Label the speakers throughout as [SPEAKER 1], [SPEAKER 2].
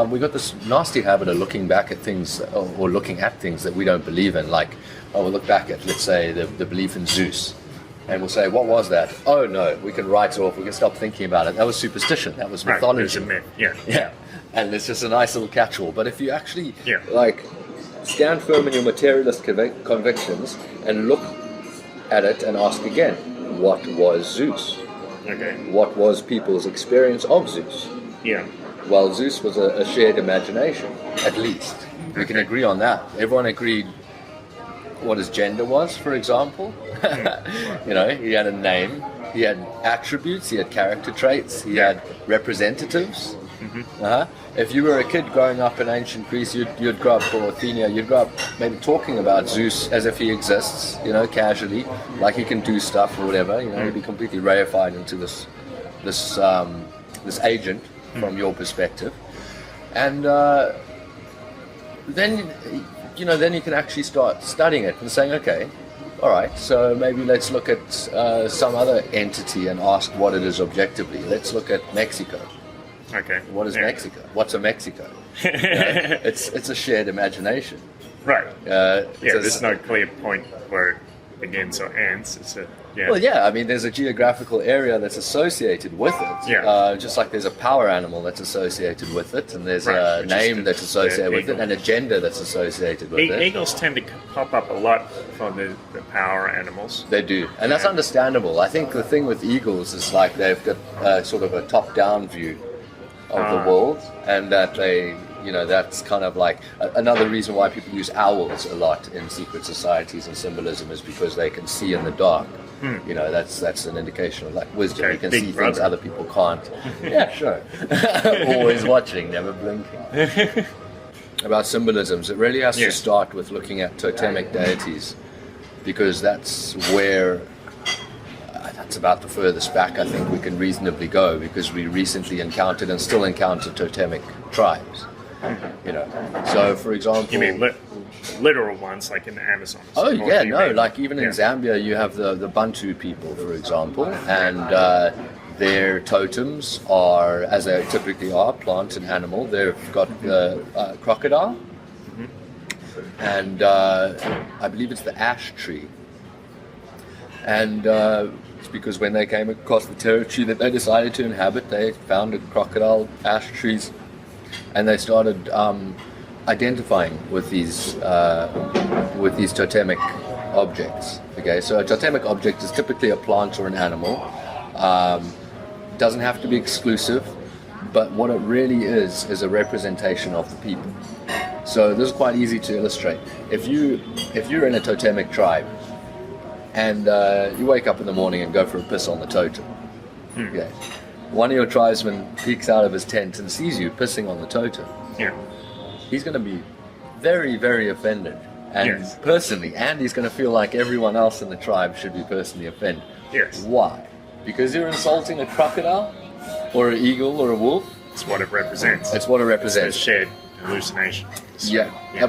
[SPEAKER 1] we got this nasty habit of looking back at things or looking at things that we don't believe in. Like, we'll look back at, let's say, the belief in Zeus. And we'll say, what was that? Oh, no, we can write it off. We can stop thinking about it. That was superstition. That was mythology.
[SPEAKER 2] It's a myth. Yeah.
[SPEAKER 1] Yeah. And it's just a nice little catch-all. But if you actually, stand firm in your materialist convictions and look at it and ask again, what was Zeus?
[SPEAKER 2] Okay.
[SPEAKER 1] What was people's experience of Zeus?
[SPEAKER 2] Yeah.
[SPEAKER 1] Well, Zeus was a shared imagination, at least. We can agree on that. Everyone agreed what his gender was, for example. You know, he had a name, he had attributes, he had character traits, he had representatives. If you were a kid growing up in ancient Greece, you'd grow up, or Athenia, you'd grow up maybe talking about Zeus as if he exists, you know, casually, like he can do stuff or whatever. You know, he'd be completely reified into this agent from your perspective, and then you can actually start studying it and saying, okay, all right, so maybe let's look at some other entity and ask what it is objectively. Let's look at Mexico.
[SPEAKER 2] Okay.
[SPEAKER 1] What is Mexico? What's a Mexico? It's a shared imagination.
[SPEAKER 2] Right.
[SPEAKER 1] So
[SPEAKER 2] there's no clear point where it begins or ends. It's a
[SPEAKER 1] Well, yeah, I mean, there's a geographical area that's associated with it.
[SPEAKER 2] Yeah.
[SPEAKER 1] Just like there's a power animal that's associated with it, and there's a name that's associated with it, and a gender that's associated with it.
[SPEAKER 2] Eagles tend to pop up a lot for the power animals.
[SPEAKER 1] They do, and that's understandable. I think the thing with eagles is like they've got sort of a top-down view of the world, and that they, you know, that's kind of like another reason why people use owls a lot in secret societies and symbolism is because they can see in the dark. You know, that's an indication of like wisdom.
[SPEAKER 2] Okay,
[SPEAKER 1] you can
[SPEAKER 2] big
[SPEAKER 1] see
[SPEAKER 2] brother.
[SPEAKER 1] things other people can't. Yeah, sure. Always watching, never blinking. About symbolisms, it really has to start with looking at totemic deities, because that's where that's about the furthest back I think we can reasonably go, because we recently encountered and still encounter totemic tribes. You know, so for example,
[SPEAKER 2] You mean literal ones, like in the Amazon?
[SPEAKER 1] oh yeah, no, like even in Zambia you have the Bantu people, for example, and their totems are, as they typically are, plant and animal. They've got the crocodile, and I believe it's the ash tree, and it's because when they came across the territory that they decided to inhabit, they found crocodile ash trees, and they started identifying with these totemic objects. Okay, so a totemic object is typically a plant or an animal. Doesn't have to be exclusive, but what it really is a representation of the people. So this is quite easy to illustrate. If you're in a totemic tribe and you wake up in the morning and go for a piss on the totem, okay, one of your tribesmen peeks out of his tent and sees you pissing on the totem. He's going to be very, very offended, and personally, and he's going to feel like everyone else in the tribe should be personally offended. Why? Because you're insulting a crocodile, or an eagle, or a wolf.
[SPEAKER 2] It's what it represents.
[SPEAKER 1] It's what it represents.
[SPEAKER 2] It's a shared hallucination.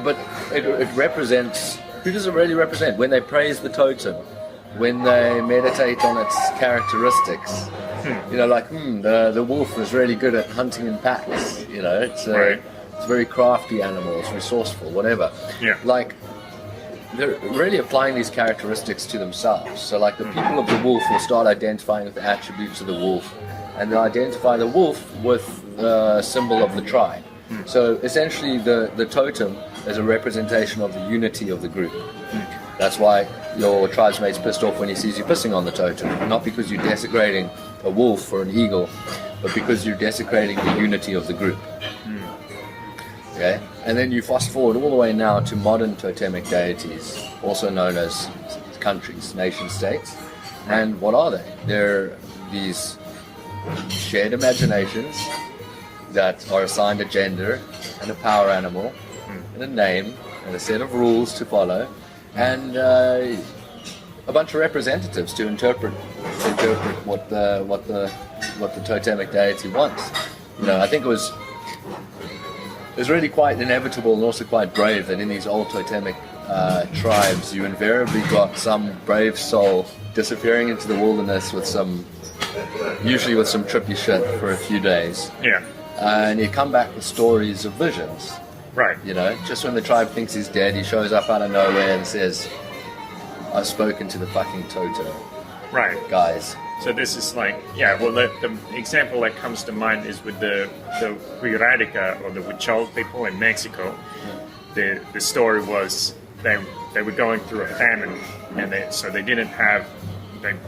[SPEAKER 1] But it represents. Who does it really represent? When they praise the totem, when they meditate on its characteristics. You know, like the wolf is really good at hunting in packs. You know, it's a very crafty animal. It's resourceful, whatever. Like, they're really applying these characteristics to themselves. So like the people of the wolf will start identifying with the attributes of the wolf, and they'll identify the wolf with the symbol of the tribe. So essentially the totem is a representation of the unity of the group. That's why your tribesmate's pissed off when he sees you pissing on the totem, not because you're desecrating a wolf or an eagle, but because you're desecrating the unity of the group. Okay? And then you fast forward all the way now to modern totemic deities, also known as countries, nation states. And what are they? They're these shared imaginations that are assigned a gender and a power animal and a name and a set of rules to follow, and a bunch of representatives to interpret what the totemic deity wants. You know, I think it was really quite inevitable and also quite brave that in these old totemic tribes you invariably got some brave soul disappearing into the wilderness with usually with some trippy shit for a few days. and he'd come back with stories of visions.
[SPEAKER 2] Right.
[SPEAKER 1] You know, just when the tribe thinks he's dead, he shows up out of nowhere and says, "I've spoken to the fucking totem,
[SPEAKER 2] Right.
[SPEAKER 1] guys."
[SPEAKER 2] So this is like, yeah, well, the example that comes to mind is with the Huirarica, or the Huichol people in Mexico. The story was they were going through a famine, and they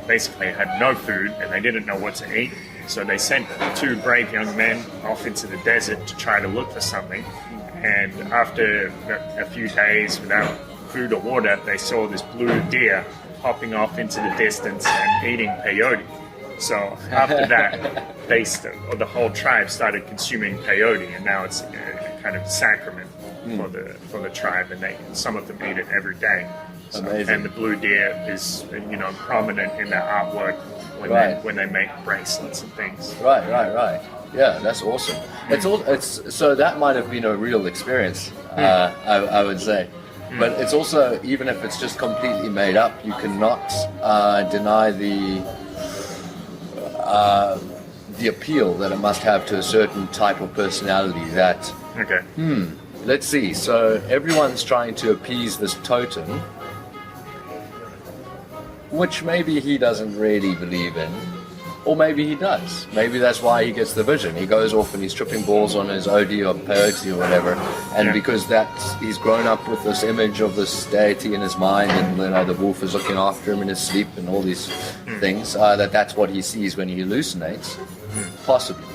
[SPEAKER 2] basically had no food, and they didn't know what to eat. So they sent two brave young men off into the desert to try to look for something. And after a few days without food or water, they saw this blue deer hopping off into the distance and eating peyote. So after that, the whole tribe started consuming peyote, and now it's a kind of sacrament for the tribe, and some of them eat it every day. So,
[SPEAKER 1] Amazing.
[SPEAKER 2] and the blue deer is prominent in their artwork when they make bracelets and things.
[SPEAKER 1] Right. Yeah, that's awesome. So that might have been a real experience, I would say. But it's also, even if it's just completely made up, you cannot deny the appeal that it must have to a certain type of personality that,
[SPEAKER 2] Okay.
[SPEAKER 1] let's see, so everyone's trying to appease this totem, which maybe he doesn't really believe in, or maybe he does. Maybe that's why he gets the vision. He goes off and he's tripping balls on his OD or peyote or whatever, and because he's grown up with this image of this deity in his mind, and the wolf is looking after him in his sleep and all these things, that's what he sees when he hallucinates. Possibly.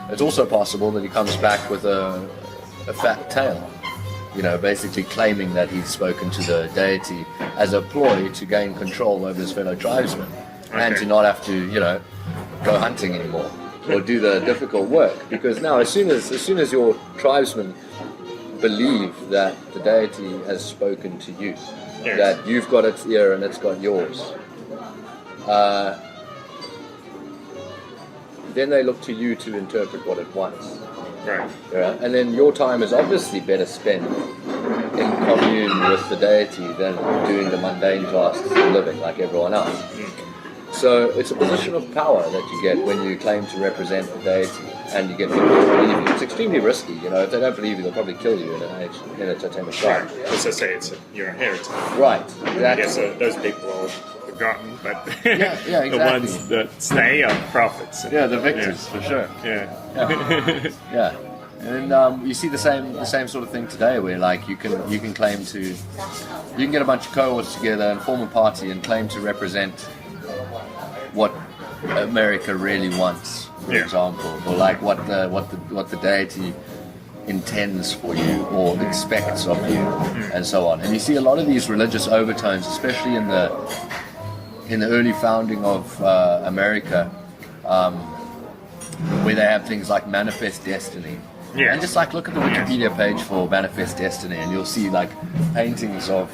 [SPEAKER 1] It's also possible that he comes back with a fat tail, basically claiming that he's spoken to the deity as a ploy to gain control over his fellow tribesmen, and to not have to, go hunting anymore or do the difficult work. Because now, as soon as your tribesmen believe that the deity has spoken to you, that you've got its ear and it's got yours, then they look to you to interpret what it wants.
[SPEAKER 2] Right.
[SPEAKER 1] Yeah? And then your time is obviously better spent in commune with the deity than doing the mundane tasks of living like everyone else. So it's a position of power that you get when you claim to represent the deity, and you get people to believe you. It's extremely risky, If they don't believe you, they'll probably kill you in a totemic tribe.
[SPEAKER 2] As I say, you're a heretic.
[SPEAKER 1] Right.
[SPEAKER 2] I guess those people are forgotten, but
[SPEAKER 1] yeah, exactly.
[SPEAKER 2] The ones that stay are prophets.
[SPEAKER 1] Yeah, the victors, for sure.
[SPEAKER 2] Yeah.
[SPEAKER 1] Yeah. And you see the same sort of thing today, where you can claim to, you can get a bunch of cohorts together and form a party and claim to represent what America really wants, for example, or what the deity intends for you or expects of you, and so on. And you see a lot of these religious overtones, especially in the early founding of America, where they have things like Manifest Destiny.
[SPEAKER 2] Yeah.
[SPEAKER 1] And just look at the Wikipedia page for Manifest Destiny, and you'll see paintings of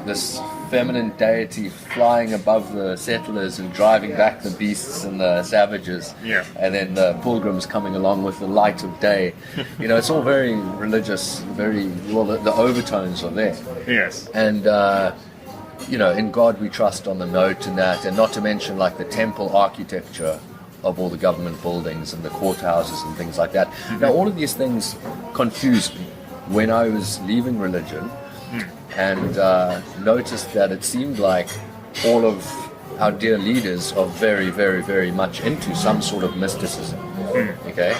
[SPEAKER 1] this feminine deity flying above the settlers and driving back the beasts and the savages.
[SPEAKER 2] Yeah.
[SPEAKER 1] And then the pilgrims coming along with the light of day. It's all very religious, the overtones are there.
[SPEAKER 2] Yes.
[SPEAKER 1] And in God we trust on the note and that, and not to mention the temple architecture of all the government buildings and the courthouses and things like that. Now, all of these things confused me when I was leaving religion, and noticed that it seemed like all of our dear leaders are very, very, very much into some sort of mysticism. Okay?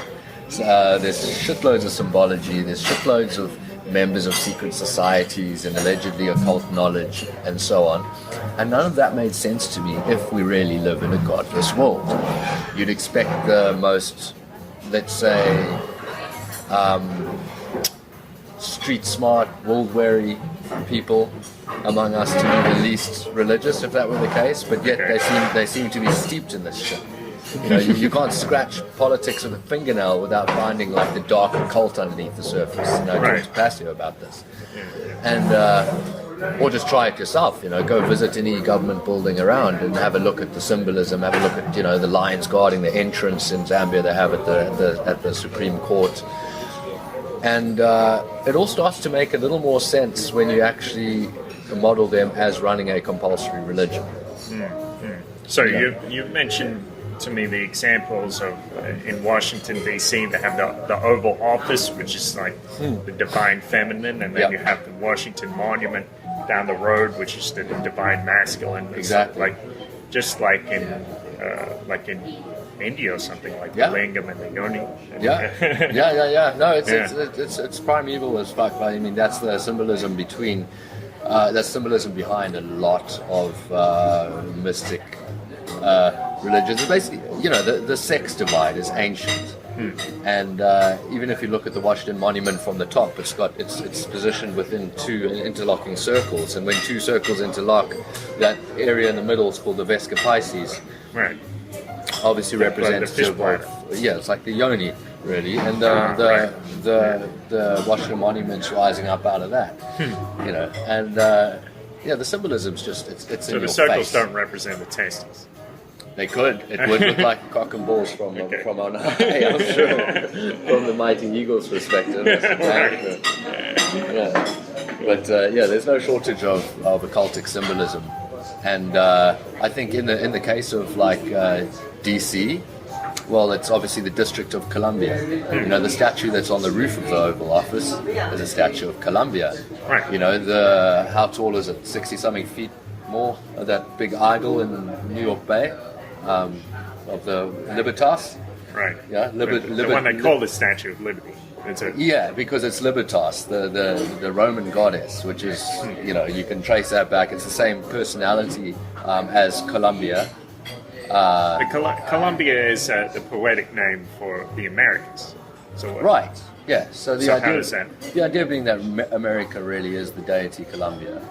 [SPEAKER 1] So, there's shitloads of symbology, there's shitloads of members of secret societies and allegedly occult knowledge and so on. And none of that made sense to me if we really live in a godless world. You'd expect the most, let's say, street smart, world weary people among us to be the least religious, if that were the case, but yet they seem to be steeped in this shit. You can't scratch politics with a fingernail without finding the dark occult underneath the surface. Talk to Passio about this, and or just try it yourself. Go visit any government building around and have a look at the symbolism. Have a look at the lions guarding the entrance in Zambia they have at the Supreme Court, and it all starts to make a little more sense when you actually model them as running a compulsory religion.
[SPEAKER 2] So you mentioned to me the examples of in Washington D.C. they have the Oval Office, which is like the divine feminine, and then you have the Washington Monument down the road, which is the divine masculine.
[SPEAKER 1] Exactly.
[SPEAKER 2] Like just like in India or something, like the lingam and the yoni.
[SPEAKER 1] Yeah. No, it's primeval as fuck. I mean, that's the symbolism between. That's symbolism behind a lot of mystic religions. Basically, the sex divide is ancient, and even if you look at the Washington Monument from the top, it's positioned within two interlocking circles, and when two circles interlock, that area in the middle is called the Vesca Pisces.
[SPEAKER 2] Right.
[SPEAKER 1] Obviously representative of it's like the yoni, really, and the Washington Monument's rising up out of that, and the symbolism's just it's
[SPEAKER 2] so
[SPEAKER 1] in
[SPEAKER 2] the
[SPEAKER 1] your
[SPEAKER 2] circles
[SPEAKER 1] face.
[SPEAKER 2] don't represent the testes.
[SPEAKER 1] They could. It would look like cock and balls from on high, I'm sure, from the mighty eagle's perspective. But there's no shortage of occultic symbolism, and I think in the case of like DC, well, it's obviously the District of Columbia. The statue that's on the roof of the Oval Office is a statue of Columbia.
[SPEAKER 2] Right.
[SPEAKER 1] How tall is it? 60-something feet more? That big idol in New York Bay of the Libertas.
[SPEAKER 2] Right.
[SPEAKER 1] Yeah.
[SPEAKER 2] The one they call the Statue of Liberty.
[SPEAKER 1] Yeah, because it's Libertas, the Roman goddess, which is, you can trace that back. It's the same personality as Columbia.
[SPEAKER 2] Columbia is the poetic name for the Americas. So
[SPEAKER 1] right. Yeah. So the
[SPEAKER 2] how does that?
[SPEAKER 1] The idea being that America really is the deity Columbia.